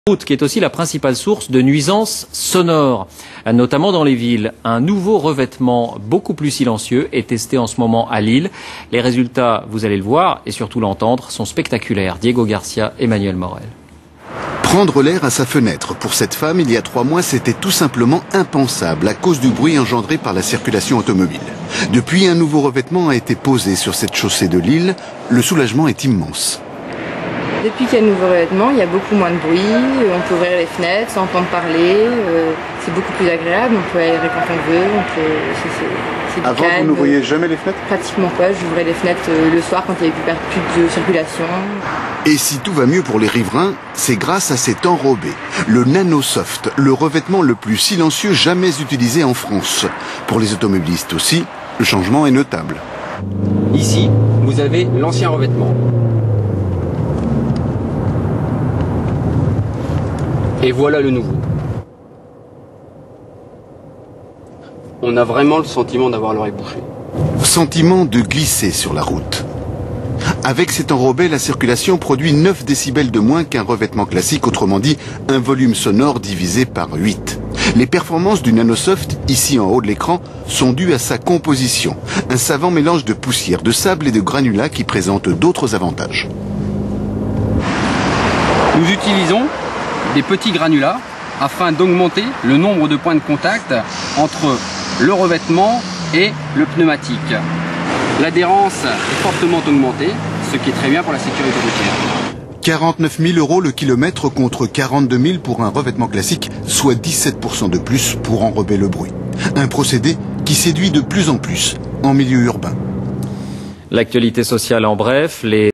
Route qui est aussi la principale source de nuisances sonores, notamment dans les villes. Un nouveau revêtement beaucoup plus silencieux est testé en ce moment à Lille. Les résultats, vous allez le voir et surtout l'entendre, sont spectaculaires. Diego Garcia, Emmanuel Morel. Prendre l'air à sa fenêtre, pour cette femme, il y a 3 mois, c'était tout simplement impensable à cause du bruit engendré par la circulation automobile. Depuis, un nouveau revêtement a été posé sur cette chaussée de Lille. Le soulagement est immense. Depuis qu'il y a le nouveau revêtement, il y a beaucoup moins de bruit, on peut ouvrir les fenêtres, s'entendre parler, c'est beaucoup plus agréable, on peut aérer quand on veut, c'est du Avant, calme. vous ne voyez jamais les fenêtres? Pratiquement pas, j'ouvrais les fenêtres le soir quand il n'y avait plus de circulation. Et si tout va mieux pour les riverains, c'est grâce à cet enrobé, le NanoSoft, le revêtement le plus silencieux jamais utilisé en France. Pour les automobilistes aussi, le changement est notable. Ici, vous avez l'ancien revêtement. Et voilà le nouveau. On a vraiment le sentiment d'avoir l'oreille bouchée. Sentiment de glisser sur la route. Avec cet enrobé, la circulation produit 9 décibels de moins qu'un revêtement classique, autrement dit, un volume sonore divisé par 8. Les performances du NanoSoft, ici en haut de l'écran, sont dues à sa composition. Un savant mélange de poussière, de sable et de granulats qui présente d'autres avantages. Nous utilisons des petits granulats afin d'augmenter le nombre de points de contact entre le revêtement et le pneumatique. L'adhérence est fortement augmentée, ce qui est très bien pour la sécurité routière. 49 000 € le kilomètre contre 42 000 pour un revêtement classique, soit 17% de plus pour enrober le bruit. Un procédé qui séduit de plus en plus en milieu urbain. L'actualité sociale en bref, les